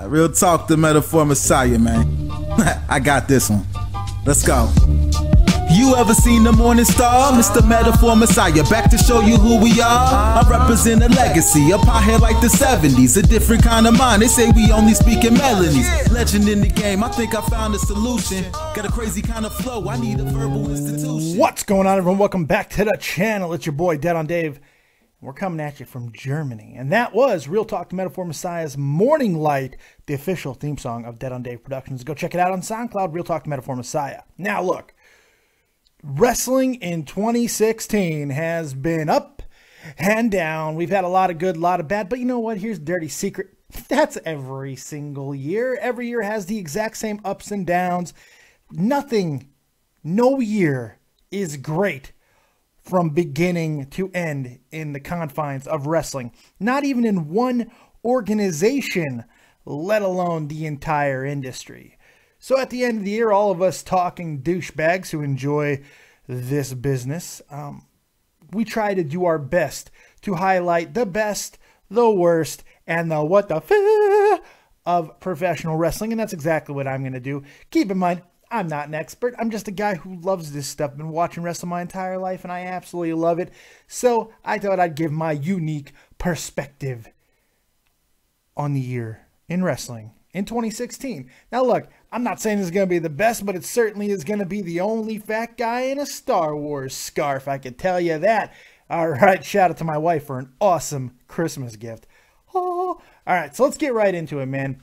Real talk, the metaphor messiah, man. I got this one. Let's go. You ever seen the morning star? Mr. Metaphor Messiah, back to show you who we are. I represent a legacy, a pothead like the 70s, a different kind of mind. They say we only speak in melodies. Legend in the game, I think I found a solution. Got a crazy kind of flow, I need a verbal institution. What's going on, everyone? Welcome back to the channel. It's your boy, Dead on Dave. We're coming at you from Germany. And that was Real Talk, the Metaphor Messiah's Morning Light, the official theme song of Dead on Dave Productions. Go check it out on SoundCloud, Real Talk, the Metaphor Messiah. Now, look. Wrestling in 2016 has been up and down. We've had a lot of good, a lot of bad, but you know what? Here's a dirty secret. That's every single year. Every year has the exact same ups and downs. No year is great from beginning to end in the confines of wrestling. Not even in one organization, let alone the entire industry. So at the end of the year, all of us talking douchebags who enjoy this business, we try to do our best to highlight the best, the worst, and the what the f of professional wrestling. And that's exactly what I'm going to do. Keep in mind, I'm not an expert. I'm just a guy who loves this stuff. Been watching wrestling my entire life, and I absolutely love it. So I thought I'd give my unique perspective on the year in wrestling in 2016. Now look, I'm not saying it's going to be the best, but it certainly is going to be the only fat guy in a Star Wars scarf. I can tell you that. All right, shout out to my wife for an awesome Christmas gift. Oh. All right, so let's get right into it, man.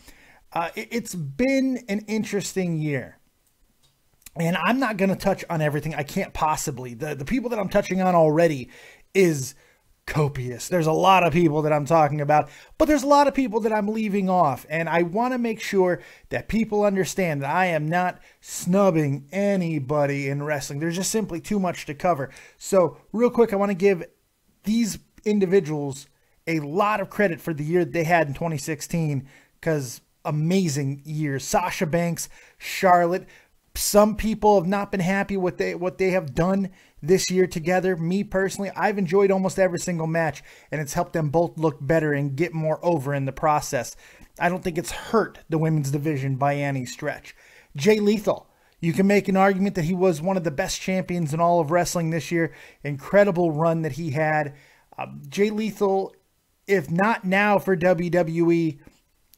It's been an interesting year. And I'm not going to touch on everything. I can't possibly. The people that I'm touching on already is copious. There's a lot of people that I'm talking about, but there's a lot of people that I'm leaving off, and I want to make sure that people understand that I am not snubbing anybody in wrestling. There's just simply too much to cover. So real quick, I want to give these individuals a lot of credit for the year that they had in 2016, because amazing years. Sasha Banks, Charlotte. Some people have not been happy with what they have done this year together. Me personally, I've enjoyed almost every single match, and it's helped them both look better and get more over in the process. I don't think it's hurt the women's division by any stretch. Jay Lethal, you can make an argument that he was one of the best champions in all of wrestling this year. Incredible run that he had. Jay Lethal, if not now for WWE,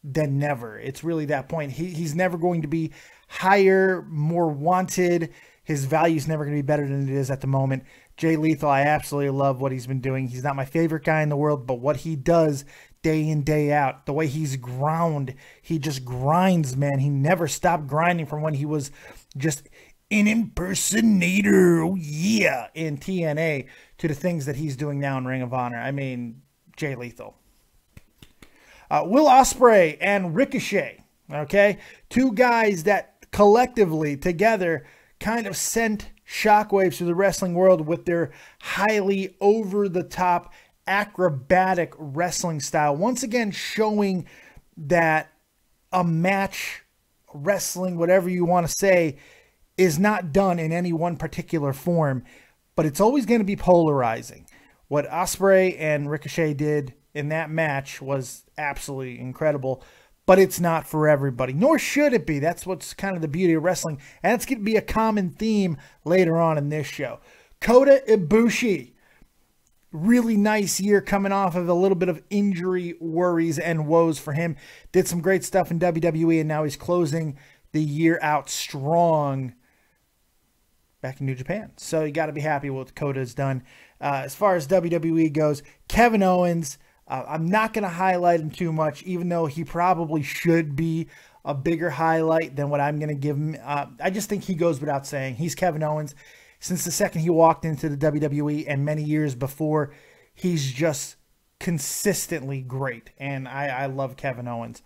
then never. It's really that point. He's never going to be higher, more wanted. His value is never going to be better than it is at the moment. Jay Lethal, I absolutely love what he's been doing. He's not my favorite guy in the world, but what he does day in, day out, the way he's ground, he just grinds, man. He never stopped grinding from when he was just an impersonator, oh yeah, in TNA, to the things that he's doing now in Ring of Honor. I mean, Jay Lethal. Will Ospreay and Ricochet, okay? Two guys that collectively, together, kind of sent shockwaves to the wrestling world with their highly over-the-top, acrobatic wrestling style. Once again, showing that a match, wrestling, whatever you want to say, is not done in any one particular form, but it's always going to be polarizing. What Ospreay and Ricochet did in that match was absolutely incredible, but it's not for everybody, nor should it be. That's what's kind of the beauty of wrestling, and it's going to be a common theme later on in this show. Kota Ibushi, really nice year coming off of a little bit of injury worries and woes for him. Did some great stuff in WWE, and now he's closing the year out strong back in New Japan. So you got to be happy with what Kota's done. As far as WWE goes, Kevin Owens, I'm not going to highlight him too much, even though he probably should be a bigger highlight than what I'm going to give him. I just think he goes without saying. He's Kevin Owens. Since the second he walked into the WWE and many years before, he's just consistently great. And I love Kevin Owens.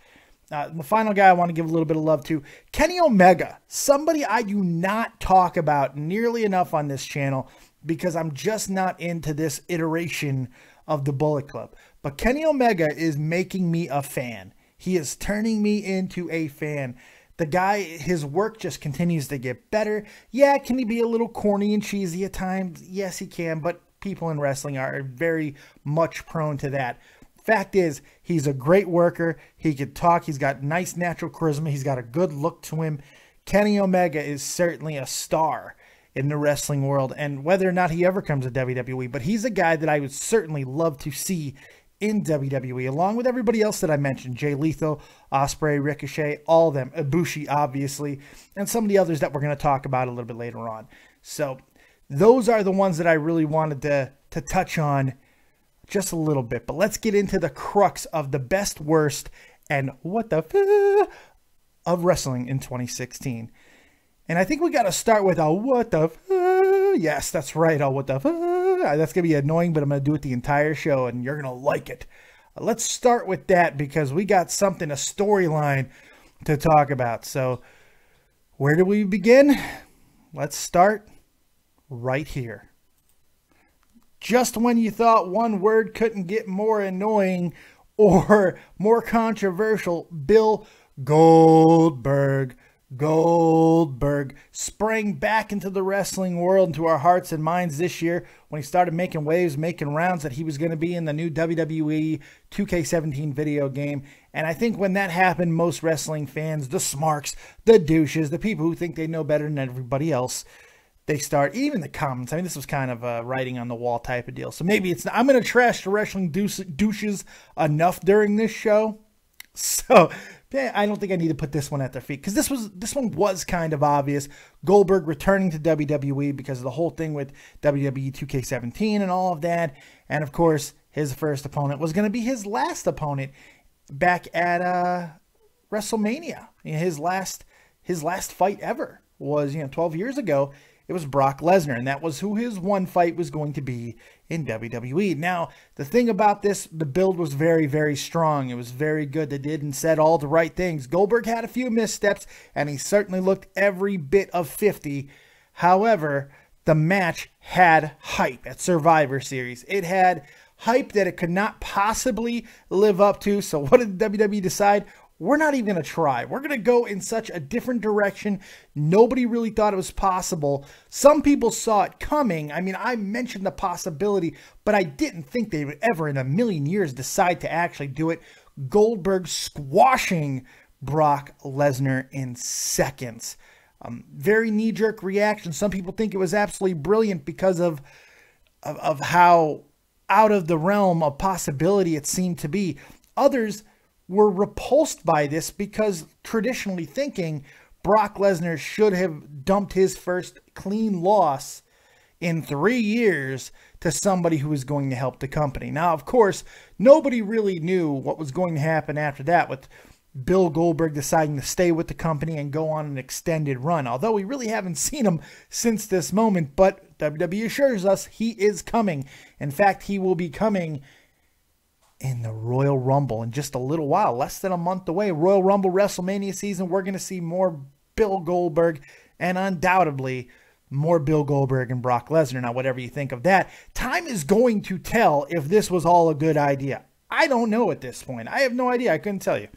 The final guy I want to give a little bit of love to, Kenny Omega. Somebody I do not talk about nearly enough on this channel because I'm just not into this iteration of the Bullet Club. But Kenny Omega is making me a fan. He is turning me into a fan. The guy, his work just continues to get better. Yeah, can he be a little corny and cheesy at times? Yes, he can, but people in wrestling are very much prone to that. Fact is, he's a great worker. He can talk. He's got nice natural charisma. He's got a good look to him. Kenny Omega is certainly a star in the wrestling world, and whether or not he ever comes to WWE, but he's a guy that I would certainly love to see in WWE, along with everybody else that I mentioned, Jay Lethal, Ospreay, Ricochet, all of them, Ibushi, obviously, and some of the others that we're going to talk about a little bit later on. So those are the ones that I really wanted to touch on just a little bit, but let's get into the crux of the best, worst, and what the of wrestling in 2016. And I think we got to start with a what the yes, that's right, a what the that's going to be annoying, but I'm going to do it the entire show, and you're going to like it. Let's start with that, because we got something, a storyline to talk about. So where do we begin? Let's start right here. Just when you thought one word couldn't get more annoying or more controversial, Bill Goldberg sprang back into the wrestling world, into our hearts and minds this year when he started making waves, making rounds that he was going to be in the new WWE 2K17 video game. And I think when that happened, most wrestling fans, the smarks, the douches, the people who think they know better than everybody else, they start, even the comments. I mean, this was kind of a writing on the wall type of deal. So maybe it's not, I'm going to trash the wrestling douches enough during this show. So I don't think I need to put this one at their feet, because this one was kind of obvious. Goldberg returning to WWE because of the whole thing with WWE 2K17 and all of that. And of course, his first opponent was going to be his last opponent back at WrestleMania. His last fight ever was 12 years ago. It was Brock Lesnar, and that was who his one fight was going to be in WWE. Now, the thing about this, the build was very, very strong. It was very good. They did and said all the right things. Goldberg had a few missteps, and he certainly looked every bit of 50. However, the match had hype at Survivor Series. It had hype that it could not possibly live up to. So what did WWE decide? We're not even going to try. We're going to go in such a different direction. Nobody really thought it was possible. Some people saw it coming. I mean, I mentioned the possibility, but I didn't think they would ever in a million years decide to actually do it. Goldberg squashing Brock Lesnar in seconds. Very knee-jerk reaction. Some people think it was absolutely brilliant because of how out of the realm of possibility it seemed to be. Others were repulsed by this because, traditionally thinking, Brock Lesnar should have dumped his first clean loss in 3 years to somebody who was going to help the company. Now, of course, nobody really knew what was going to happen after that, with Bill Goldberg deciding to stay with the company and go on an extended run. Although we really haven't seen him since this moment, but WWE assures us he is coming. In fact, he will be coming in the Royal Rumble in just a little while, less than a month away. Royal Rumble, WrestleMania season, we're going to see more Bill Goldberg, and undoubtedly more Bill Goldberg and Brock Lesnar. Now, whatever you think of that, time is going to tell if this was all a good idea. I don't know at this point. I have no idea. I couldn't tell you.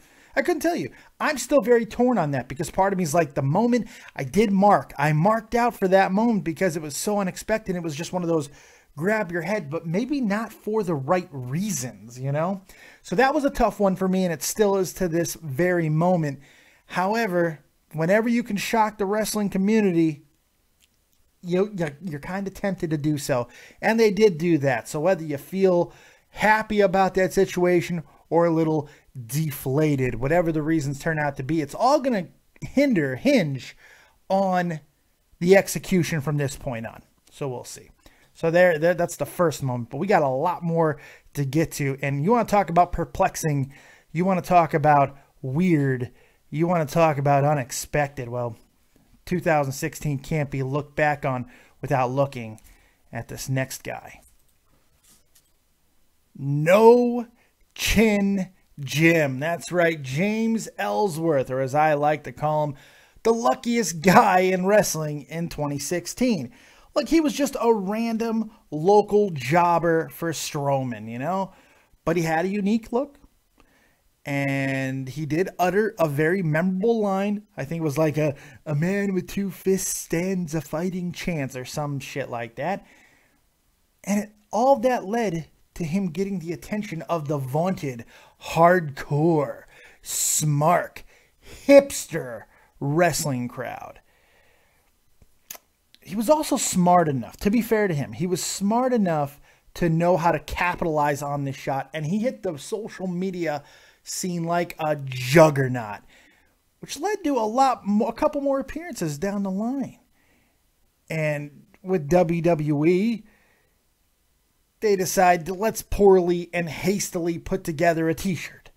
I'm still very torn on that, because part of me is like, the moment I marked out for that moment because it was so unexpected. It was just one of those grab your head, but maybe not for the right reasons, So that was a tough one for me, and it still is to this very moment. However, whenever you can shock the wrestling community, you're kind of tempted to do so. And they did do that. So whether you feel happy about that situation or a little deflated, whatever the reasons turn out to be, it's all going to hinge on the execution from this point on. So we'll see. So that's the first moment, but we got a lot more to get to. And you want to talk about perplexing, you want to talk about weird, you want to talk about unexpected. Well, 2016 can't be looked back on without looking at this next guy. No Chin Jim. That's right, James Ellsworth, or as I like to call him, the luckiest guy in wrestling in 2016. Like, he was just a random local jobber for Strowman, But he had a unique look. And he did utter a very memorable line. I think it was like a man with two fists stands a fighting chance or some shit like that. And all that led to him getting the attention of the vaunted, hardcore, smart, hipster wrestling crowd. He was also smart enough, to be fair to him, he was smart enough to know how to capitalize on this shot, and he hit the social media scene like a juggernaut, which led to a couple more appearances down the line. And with WWE, they decide let's poorly and hastily put together a t-shirt.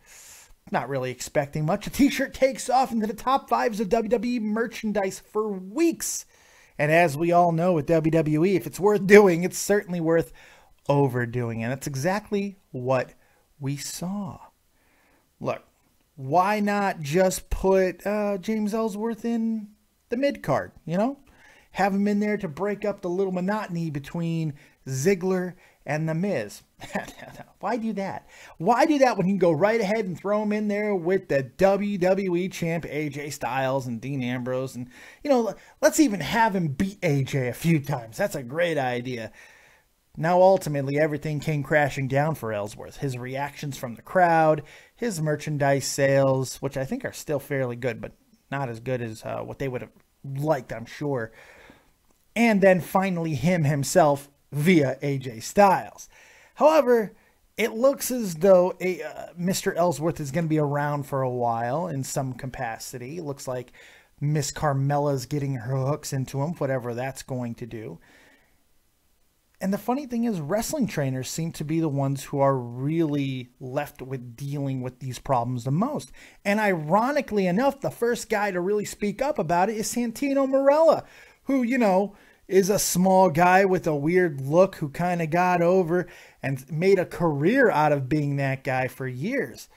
Not really expecting much. A t-shirt takes off into the top 5s of WWE merchandise for weeks. And as we all know with WWE, if it's worth doing, it's certainly worth overdoing. And that's exactly what we saw. Look, why not just put James Ellsworth in the mid-card, you know? Have him in there to break up the little monotony between Ziggler and The Miz. Why do that? Why do that when you can go right ahead and throw him in there with the WWE champ AJ Styles and Dean Ambrose? And, you know, let's even have him beat AJ a few times. That's a great idea. Now, ultimately, everything came crashing down for Ellsworth. His reactions from the crowd, his merchandise sales, which I think are still fairly good, but not as good as what they would have liked, I'm sure. And then finally him himself via AJ Styles. However, it looks as though Mr. Ellsworth is going to be around for a while in some capacity. It looks like Miss Carmella's getting her hooks into him, whatever that's going to do. And the funny thing is, wrestling trainers seem to be the ones who are really left with dealing with these problems the most. And ironically enough, the first guy to really speak up about it is Santino Marella, who, you know, is a small guy with a weird look who kind of got over and made a career out of being that guy for years.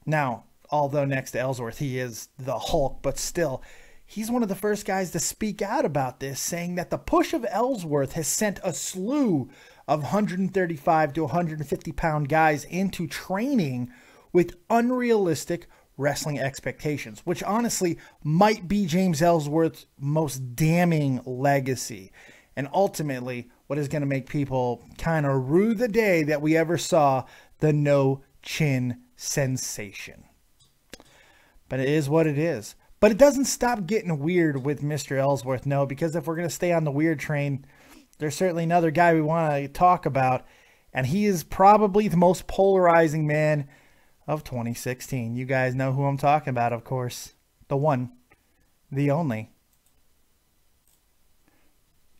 Now, although next to Ellsworth, he is the Hulk, but still, he's one of the first guys to speak out about this, saying that the push of Ellsworth has sent a slew of 135 to 150 pound guys into training with unrealistic wrestling expectations, which honestly might be James Ellsworth's most damning legacy. And ultimately, what is going to make people kind of rue the day that we ever saw the no chin sensation. But it is what it is. But it doesn't stop getting weird with Mr. Ellsworth, no, because if we're going to stay on the weird train, there's certainly another guy we want to talk about, and he is probably the most polarizing man of 2016. You guys know who I'm talking about, of course. The one, the only.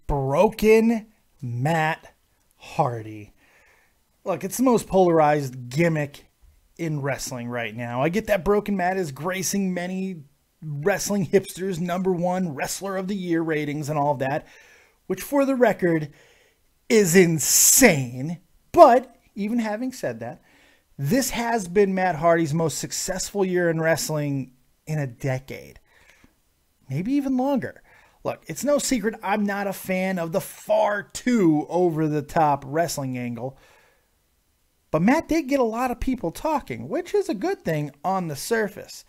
Broken Matt Hardy. Look, it's the most polarized gimmick in wrestling right now. I get that Broken Matt is gracing many wrestling hipsters #1 wrestler of the year ratings and all of that, which for the record is insane. But even having said that, this has been Matt Hardy's most successful year in wrestling in a decade, maybe even longer. Look, it's no secret I'm not a fan of the far too over-the-top wrestling angle, but Matt did get a lot of people talking, which is a good thing on the surface.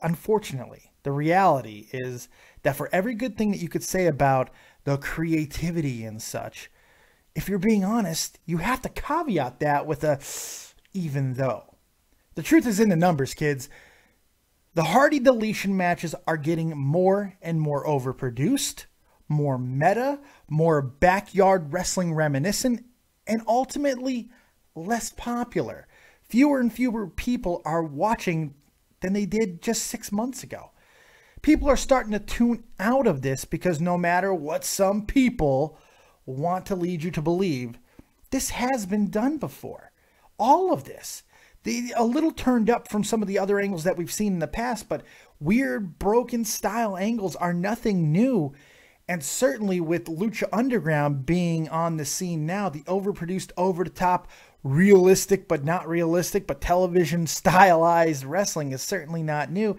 Unfortunately, the reality is that for every good thing that you could say about the creativity and such, if you're being honest, you have to caveat that with a even though. The truth is in the numbers, kids. The Hardy deletion matches are getting more and more overproduced, more meta, more backyard wrestling reminiscent, and ultimately less popular. Fewer and fewer people are watching than they did just 6 months ago. People are starting to tune out of this because no matter what some people want to lead you to believe, this has been done before. All of this. A little turned up from some of the other angles that we've seen in the past, but weird, broken style angles are nothing new. And certainly with Lucha Underground being on the scene now, the overproduced, over-the-top, realistic but not realistic, but television stylized wrestling is certainly not new.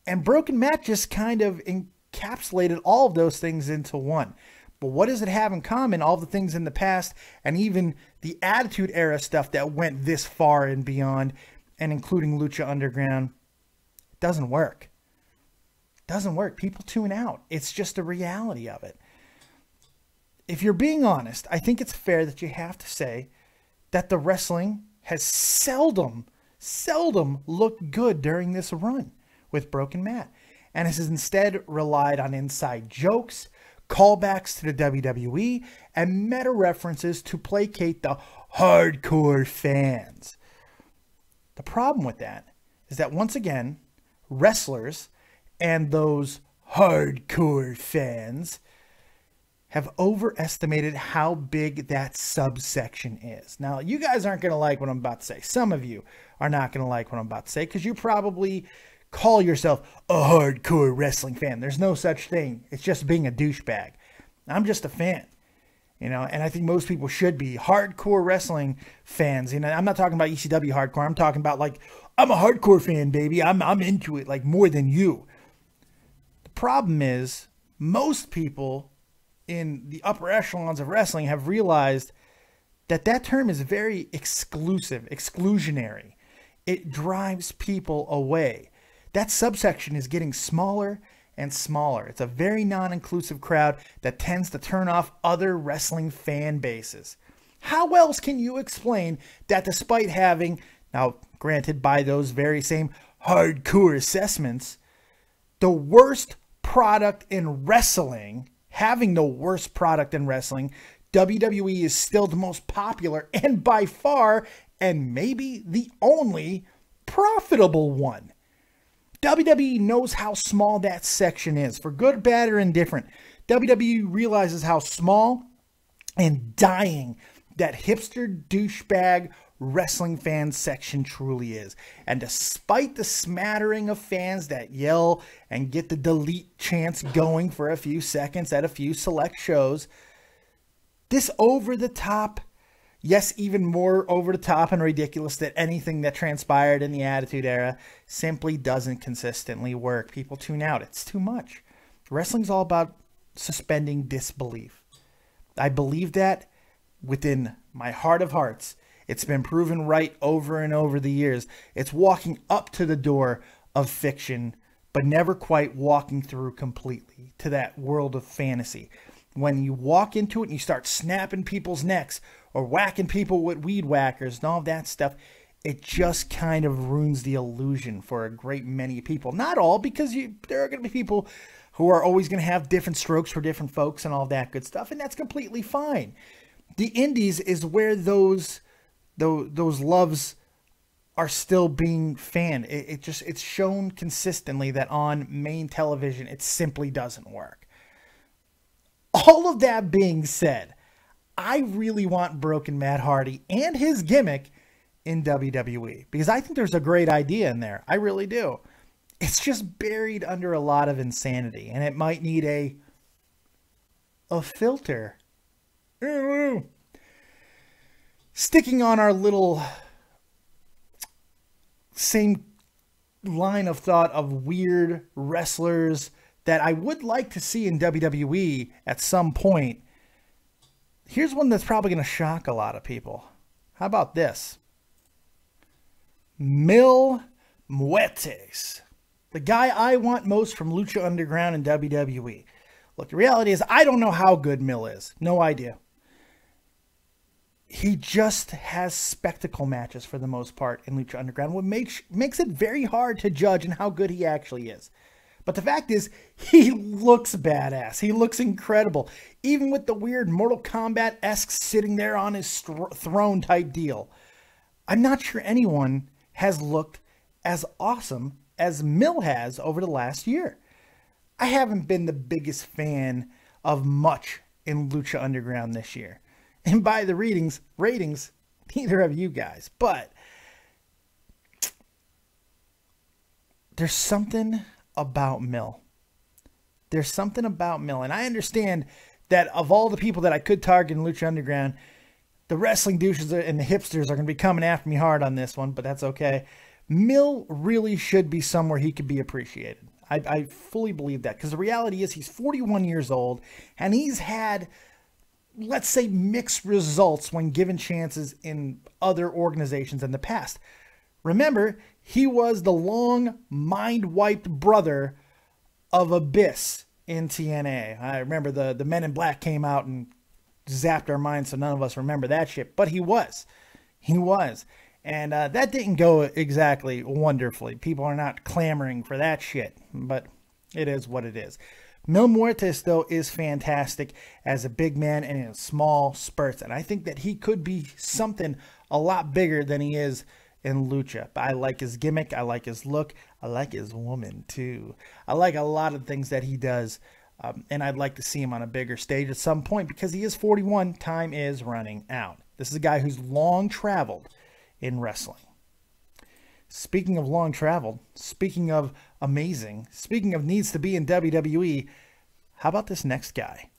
And Broken Matt just kind of encapsulated all of those things into one. But what does it have in common? All the things in the past and even the Attitude Era stuff that went this far and beyond, and including Lucha Underground, doesn't work. Doesn't work. People tune out. It's just the reality of it. if you're being honest, I think it's fair that you have to say that the wrestling has seldom looked good during this run with Broken Matt, and has instead relied on inside jokes, callbacks to the WWE, and meta references to placate the hardcore fans. The problem with that is that, once again, wrestlers and those hardcore fans have overestimated how big that subsection is. Now, you guys aren't going to like what I'm about to say. Some of you are not going to like what I'm about to say because you probably call yourself a hardcore wrestling fan. There's no such thing. It's just being a douchebag. I'm just a fan, you know, and I think most people should be hardcore wrestling fans. You know, I'm not talking about ECW hardcore. I'm talking about, like, I'm a hardcore fan, baby. I'm into it, like, more than you. The problem is most people in the upper echelons of wrestling have realized that that term is very exclusive, exclusionary. It drives people away. That subsection is getting smaller and smaller. It's a very non-inclusive crowd that tends to turn off other wrestling fan bases. How else can you explain that, despite having, now granted by those very same hardcore assessments, the worst product in wrestling, having the worst product in wrestling, WWE is still the most popular and by far, and maybe the only profitable one? WWE knows how small that section is. For good, bad, or indifferent, WWE realizes how small and dying that hipster douchebag wrestling fan section truly is. And despite the smattering of fans that yell and get the delete chants going for a few seconds at a few select shows, this over-the-top, yes, even more over-the-top and ridiculous than anything that transpired in the Attitude Era, simply doesn't consistently work. People tune out. It's too much. Wrestling's all about suspending disbelief. I believe that within my heart of hearts. It's been proven right over and over the years. It's walking up to the door of fiction, but never quite walking through completely to that world of fantasy. When you walk into it and you start snapping people's necks or whacking people with weed whackers and all that stuff, it just kind of ruins the illusion for a great many people. Not all, because there are going to be people who are always going to have different strokes for different folks and all that good stuff, and that's completely fine. The indies is where those loves are still being fanned. It's shown consistently that on main television, it simply doesn't work. All of that being said, I really want Broken Matt Hardy and his gimmick in WWE, because I think there's a great idea in there. I really do. It's just buried under a lot of insanity, and it might need a filter. Sticking on our little same line of thought of weird wrestlers that I would like to see in WWE at some point, here's one that's probably going to shock a lot of people. How about this? Mil Muertes, the guy I want most from Lucha Underground and WWE. Look, the reality is I don't know how good Mil is. No idea. He just has spectacle matches for the most part in Lucha Underground, what makes it very hard to judge and how good he actually is. But the fact is, he looks badass. He looks incredible. Even with the weird Mortal Kombat-esque sitting there on his throne type deal. I'm not sure anyone has looked as awesome as Mil has over the last year. I haven't been the biggest fan of much in Lucha Underground this year. And by the ratings, neither have you guys. But there's something about Mil. There's something about Mil. And I understand that of all the people that I could target in Lucha Underground, the wrestling douches and the hipsters are going to be coming after me hard on this one, but that's okay. Mil really should be somewhere he could be appreciated. I fully believe that, because the reality is he's 41 years old, and he's had, let's say, mixed results when given chances in other organizations in the past. Remember, he was the long mind-wiped brother of Abyss in TNA. I remember the Men in Black came out and zapped our minds so none of us remember that shit. But he was. He was. And that didn't go exactly wonderfully. People are not clamoring for that shit. But it is what it is. Mil Muertes, though, is fantastic as a big man and in small spurts. And I think that he could be something a lot bigger than he is in Lucha. But I like his gimmick. I like his look. I like his woman, too. I like a lot of things that he does. And I'd like to see him on a bigger stage at some point because he is 41. Time is running out. This is a guy who's long traveled in wrestling. Speaking of long traveled, speaking of amazing, speaking of needs to be in WWE, how about this next guy?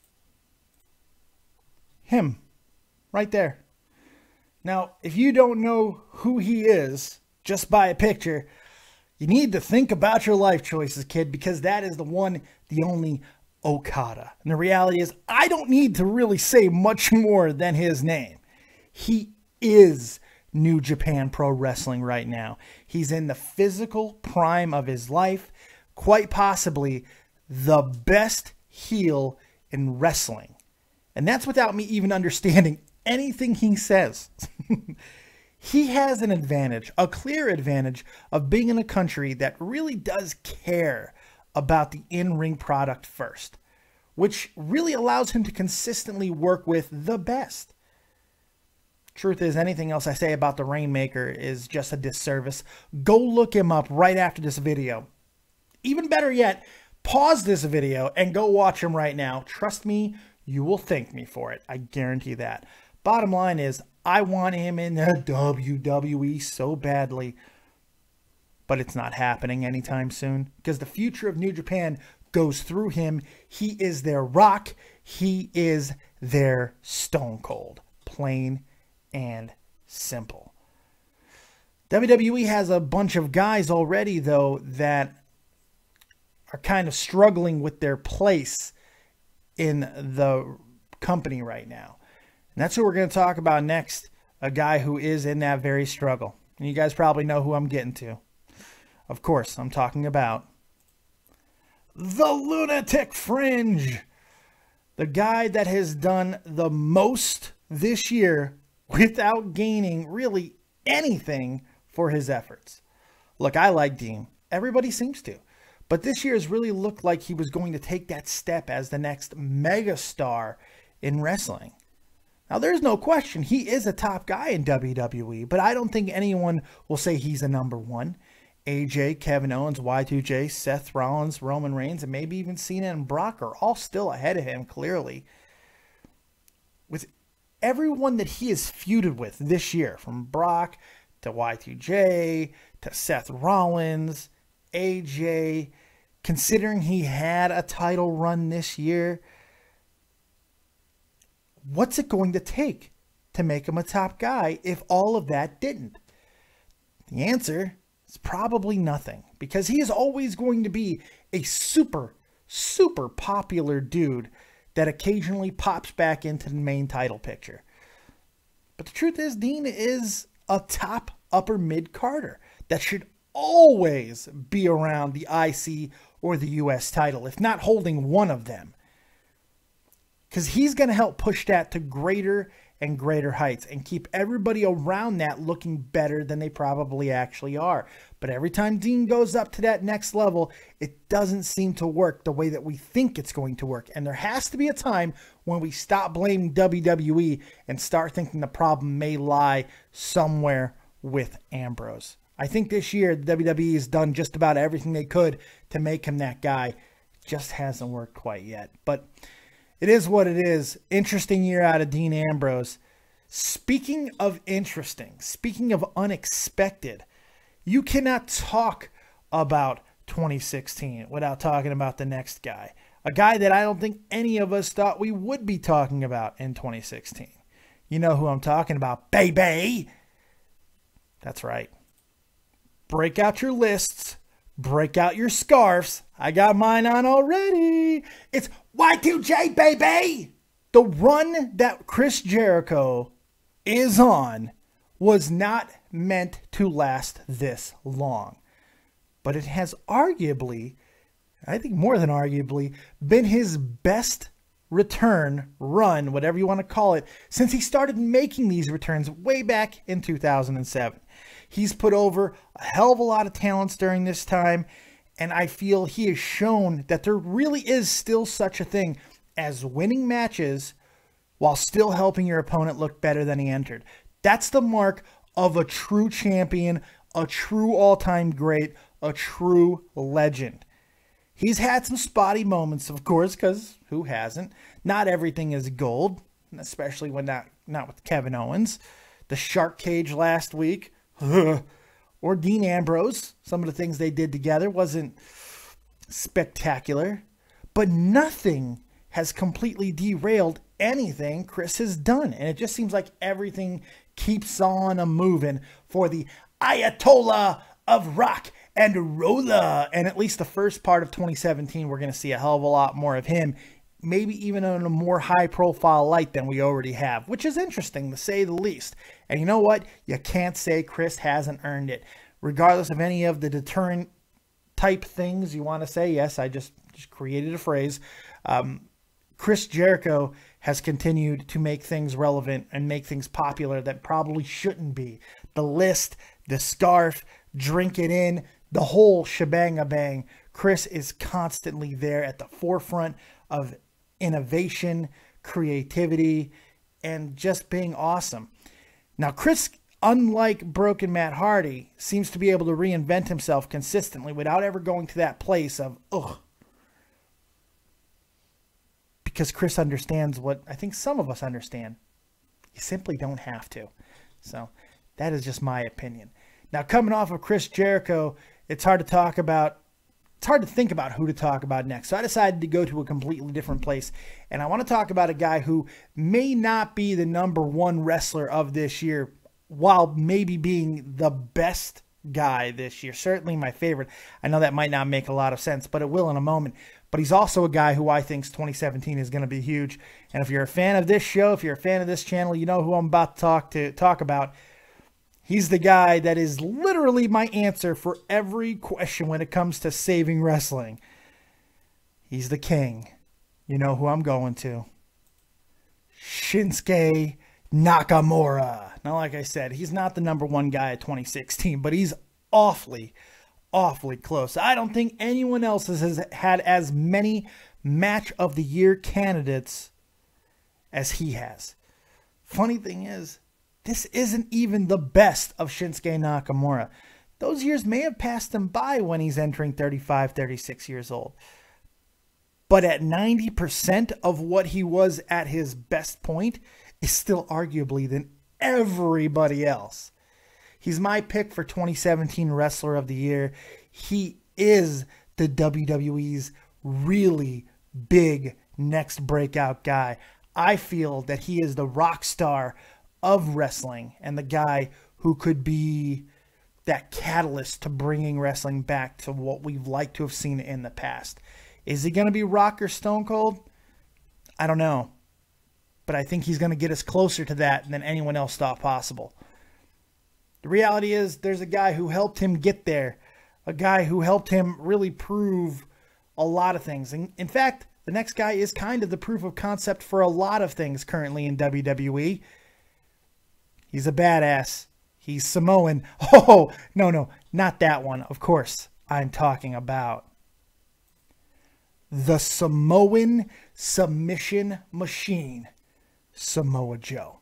Him, right there. Now, if you don't know who he is just by a picture, you need to think about your life choices, kid, because that is the one, the only Okada. And the reality is, I don't need to really say much more than his name. He is New Japan Pro Wrestling right now. He's in the physical prime of his life, quite possibly the best heel in wrestling. And that's without me even understanding anything he says. He has an advantage, a clear advantage of being in a country that really does care about the in-ring product first, which really allows him to consistently work with the best. Truth is, anything else I say about the Rainmaker is just a disservice. Go look him up right after this video. Even better yet, pause this video and go watch him right now. Trust me, you will thank me for it. I guarantee that. Bottom line is, I want him in the WWE so badly, but it's not happening anytime soon because the future of New Japan goes through him. He is their Rock. He is their Stone Cold. Plain and simple. WWE has a bunch of guys already, though, that are kind of struggling with their place in the company right now. And that's who we're going to talk about next. A guy who is in that very struggle. And you guys probably know who I'm getting to. Of course, I'm talking about the Lunatic Fringe. The guy that has done the most this year without gaining really anything for his efforts. Look, I like Dean. Everybody seems to. But this year has really looked like he was going to take that step as the next megastar in wrestling. Now, there's no question he is a top guy in WWE, but I don't think anyone will say he's a number one. AJ, Kevin Owens, Y2J, Seth Rollins, Roman Reigns, and maybe even Cena and Brock are all still ahead of him, clearly. With everyone that he has feuded with this year, from Brock to Y2J to Seth Rollins, AJ, considering he had a title run this year, what's it going to take to make him a top guy if all of that didn't? The answer is probably nothing, because he is always going to be a super, super popular dude that occasionally pops back into the main title picture. But the truth is, Dean is a top upper mid Carter that should always be around the IC or the US title, if not holding one of them. Because he's going to help push that to greater and greater heights and keep everybody around that looking better than they probably actually are. But every time Dean goes up to that next level, it doesn't seem to work the way that we think it's going to work. And there has to be a time when we stop blaming WWE and start thinking the problem may lie somewhere with Ambrose. I think this year the WWE has done just about everything they could to make him that guy. It just hasn't worked quite yet. But it is what it is. Interesting year out of Dean Ambrose. Speaking of interesting, speaking of unexpected, you cannot talk about 2016 without talking about the next guy. A guy that I don't think any of us thought we would be talking about in 2016. You know who I'm talking about, baby. That's right. Break out your lists. Break out your scarves. I got mine on already. It's Y2J, baby. The run that Chris Jericho is on was not meant to last this long. But it has arguably, I think more than arguably, been his best return, run, whatever you want to call it, since he started making these returns way back in 2007. He's put over a hell of a lot of talents during this time, and I feel he has shown that there really is still such a thing as winning matches while still helping your opponent look better than he entered. That's the mark of a true champion, a true all-time great, a true legend. He's had some spotty moments, of course, because who hasn't? Not everything is gold, especially when not with Kevin Owens. The Shark Cage last week, or Dean Ambrose. Some of the things they did together wasn't spectacular, but nothing has completely derailed anything Chris has done. And it just seems like everything keeps on moving for the Ayatollah of rock and roller. And at least the first part of 2017, we're going to see a hell of a lot more of him, maybe even in a more high profile light than we already have, which is interesting to say the least. And you know what? You can't say Chris hasn't earned it. Regardless of any of the deterrent type things you want to say, yes, I just created a phrase. Chris Jericho has continued to make things relevant and make things popular that probably shouldn't be. The list, the scarf, drink it in, the whole shebang-a-bang. Chris is constantly there at the forefront of innovation, creativity, and just being awesome. Now, Chris, unlike broken Matt Hardy, seems to be able to reinvent himself consistently without ever going to that place of, ugh. Because Chris understands what I think some of us understand. You simply don't have to. So that is just my opinion. Now, coming off of Chris Jericho, it's hard to think about who to talk about next. So I decided to go to a completely different place. And I want to talk about a guy who may not be the #1 wrestler of this year, while maybe being the best guy this year. Certainly my favorite. I know that might not make a lot of sense, but it will in a moment. But he's also a guy who I think 2017 is going to be huge. And if you're a fan of this show, if you're a fan of this channel, you know who I'm about to talk about. He's the guy that is literally my answer for every question when it comes to saving wrestling. He's the king. You know who I'm going to. Shinsuke Nakamura. Now, like I said, he's not the #1 guy at 2016, but he's awfully close. I don't think anyone else has had as many match of the year candidates as he has. Funny thing is, this isn't even the best of Shinsuke Nakamura. Those years may have passed him by when he's entering 35, 36 years old. But at 90% of what he was at his best point is still arguably than everybody else. He's my pick for 2017 Wrestler of the Year. He is the WWE's really big next breakout guy. I feel that he is the rock star of wrestling and the guy who could be that catalyst to bringing wrestling back to what we've liked to have seen in the past. Is he going to be Rock or Stone Cold? I don't know. But I think he's going to get us closer to that than anyone else thought possible. The reality is there's a guy who helped him get there. A guy who helped him really prove a lot of things. And in fact, the next guy is kind of the proof of concept for a lot of things currently in WWE. He's a badass. He's Samoan. Oh, no, not that one. Of course, I'm talking about the Samoan submission machine, Samoa Joe.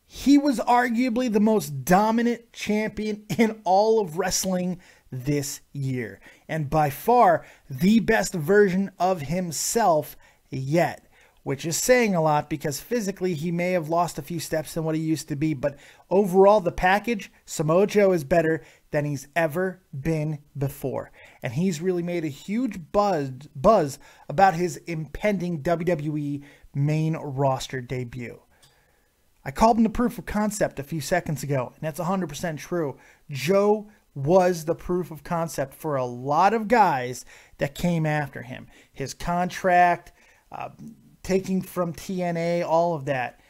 He was arguably the most dominant champion in all of wrestling this year, and by far the best version of himself yet, which is saying a lot because physically he may have lost a few steps than what he used to be, but overall the package, Samoa Joe is better than he's ever been before. And he's really made a huge buzz about his impending WWE main roster debut. I called him the proof of concept a few seconds ago, and that's 100% true. Joe was the proof of concept for a lot of guys that came after him. His contract, taking from TNA, all of that.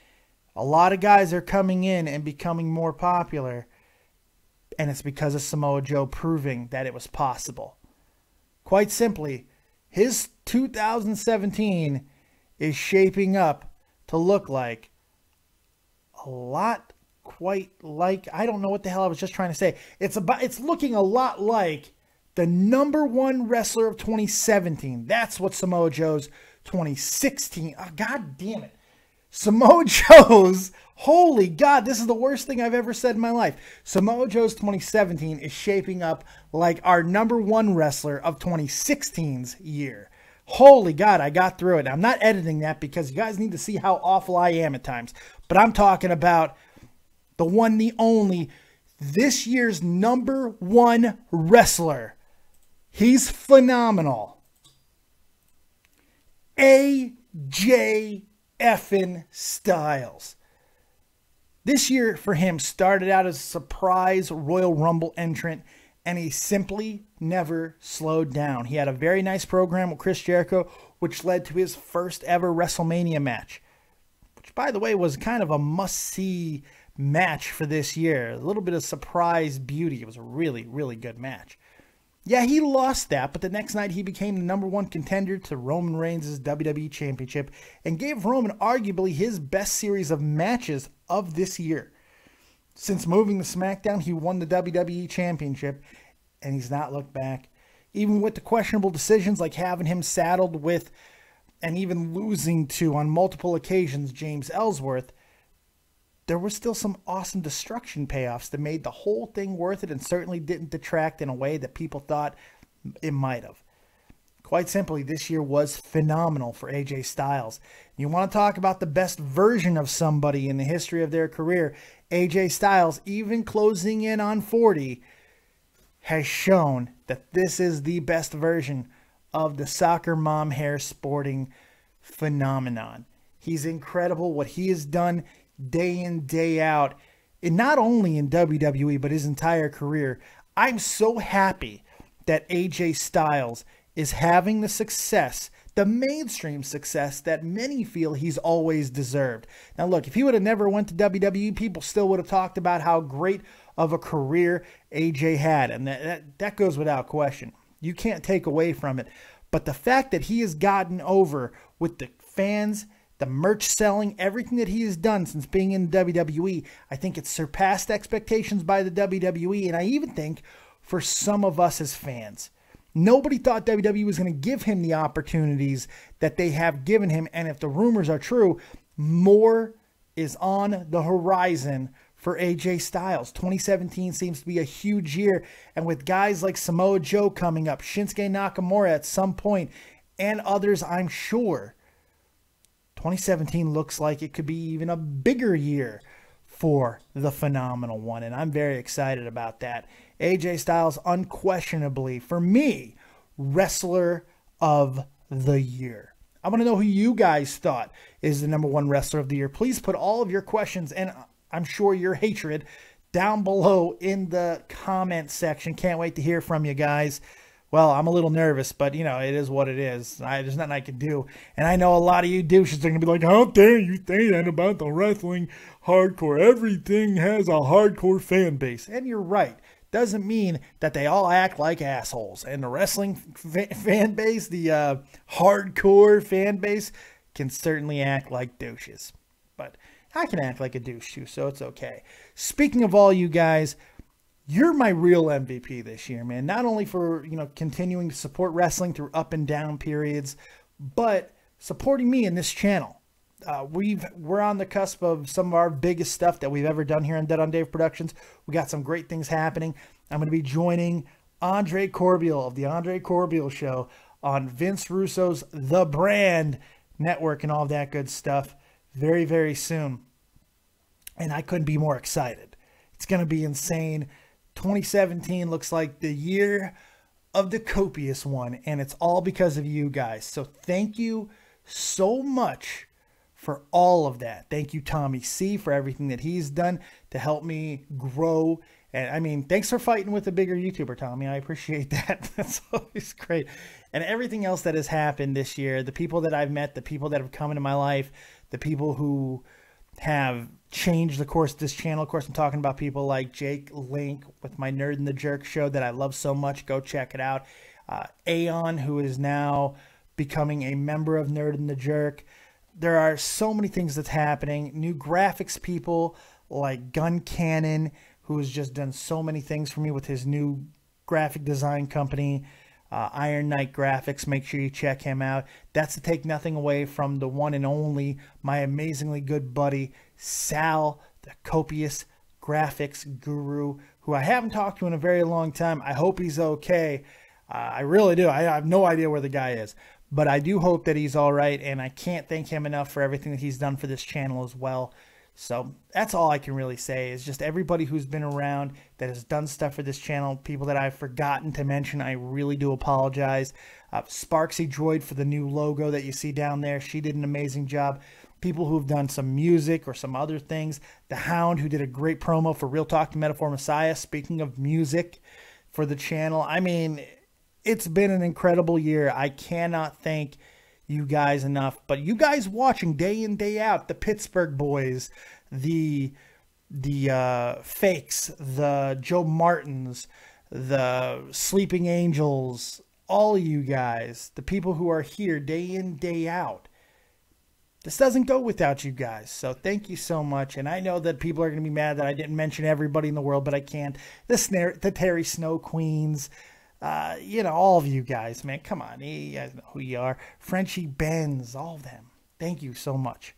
A lot of guys are coming in and becoming more popular, and it's because of Samoa Joe proving that it was possible. Quite simply, his 2017 is shaping up to look like a lot quite like, I don't know what the hell I was just trying to say. It's looking a lot like the #1 wrestler of 2017. That's what Samoa Joe's 2016. Oh, God damn it. Samoa Joe's, holy God, this is the worst thing I've ever said in my life. Samoa Joe's 2017 is shaping up like our #1 wrestler of 2016's year. Holy God, I got through it. I'm not editing that because you guys need to see how awful I am at times. But I'm talking about the one, the only, this year's #1 wrestler. He's phenomenal. AJ effing Styles. This year for him started out as a surprise Royal Rumble entrant, and he simply never slowed down. He had a very nice program with Chris Jericho, which led to his first ever WrestleMania match, which, by the way, was kind of a must-see match for this year. A little bit of surprise beauty. It was a really, really good match. Yeah, he lost that, but the next night he became the #1 contender to Roman Reigns' WWE Championship and gave Roman arguably his best series of matches of this year. Since moving to SmackDown, he won the WWE Championship, and he's not looked back. Even with the questionable decisions like having him saddled with and even losing to, on multiple occasions, James Ellsworth, there was still some awesome destruction payoffs that made the whole thing worth it and certainly didn't detract in a way that people thought it might have. Quite simply, this year was phenomenal for AJ Styles. You want to talk about the best version of somebody in the history of their career, AJ Styles, even closing in on 40, has shown that this is the best version of the soccer mom hair sporting phenomenon. He's incredible what he has done day in, day out, and not only in WWE, but his entire career. I'm so happy that AJ Styles is having the success, the mainstream success that many feel he's always deserved. Now look, if he would have never went to WWE, people still would have talked about how great of a career AJ had, and that goes without question. You can't take away from it. But the fact that he has gotten over with the fans, the merch selling, everything that he has done since being in WWE, I think it's surpassed expectations by the WWE, and I even think for some of us as fans. Nobody thought WWE was going to give him the opportunities that they have given him, and if the rumors are true, more is on the horizon for AJ Styles. 2017 seems to be a huge year, and with guys like Samoa Joe coming up, Shinsuke Nakamura at some point, and others, I'm sure 2017 looks like it could be even a bigger year for the phenomenal one, and I'm very excited about that. AJ Styles, unquestionably, for me, wrestler of the year. I want to know who you guys thought is the #1 wrestler of the year. Please put all of your questions, and I'm sure your hatred, down below in the comment section. Can't wait to hear from you guys. Well, I'm a little nervous, but, you know, it is what it is. There's nothing I can do. And I know a lot of you douches are going to be like, how dare you say that about the wrestling hardcore? Everything has a hardcore fan base. And you're right. Doesn't mean that they all act like assholes. And the wrestling fan base, the hardcore fan base, can certainly act like douches. But I can act like a douche too, so it's okay. Speaking of all you guys, you're my real MVP this year, man. Not only for, you know, continuing to support wrestling through up and down periods, but supporting me in this channel. We're on the cusp of some of our biggest stuff that we've ever done here on Dead on Dave Productions. We got some great things happening. I'm going to be joining Andre Corbiel of the Andre Corbiel Show on Vince Russo's The Brand Network and all that good stuff very, very soon. And I couldn't be more excited. It's going to be insane. 2017 looks like the year of the copious one, and it's all because of you guys. So thank you so much for all of that. Thank you, Tommy C, for everything that he's done to help me grow. And I mean, thanks for fighting with a bigger YouTuber, Tommy. I appreciate that. That's always great. And everything else that has happened this year, the people that I've met, the people that have come into my life, the people who have changed the course of this channel. Of course, I'm talking about people like Jake Link with my Nerd and the Jerk show that I love so much. Go check it out. Aeon, who is now becoming a member of Nerd and the Jerk. there are so many things that's happening. New graphics people like Guncannon, who has just done so many things for me with his new graphic design company, Iron Knight Graphics. Make sure you check him out. That's to take nothing away from the one and only, my amazingly good buddy, Sal, the copious graphics guru, who I haven't talked to in a very long time. I hope he's okay. I really do. I have no idea where the guy is, but I do hope that he's all right, and I can't thank him enough for everything that he's done for this channel as well. So that's all I can really say, is just everybody who's been around that has done stuff for this channel, people that I've forgotten to mention, I really do apologize. SparxyDriod for the new logo that you see down there. She did an amazing job. People who've done some music or some other things. The Hound, who did a great promo for Real Talk to Metaphor Messiah. Speaking of music for the channel, I mean, it's been an incredible year. I cannot thank you guys enough, but you guys watching day in, day out, the Pittsburgh boys, the Fakes, the Joe Martins, the Sleeping Angels, all of you guys, the people who are here day in, day out. This doesn't go without you guys, so thank you so much. And I know that people are going to be mad that I didn't mention everybody in the world, but I can't. The Terry Snow Queens, you know, all of you guys, man, come on. You guys know who you are. Frenchie Benz, all of them. Thank you so much.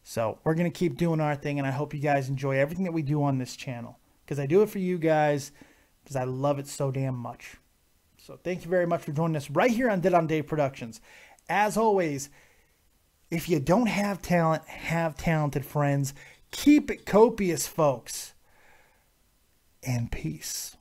So we're going to keep doing our thing, and I hope you guys enjoy everything that we do on this channel, because I do it for you guys, because I love it so damn much. So thank you very much for joining us right here on Dead on Dave Productions. As always, if you don't have talent, have talented friends. Keep it copious, folks. And peace.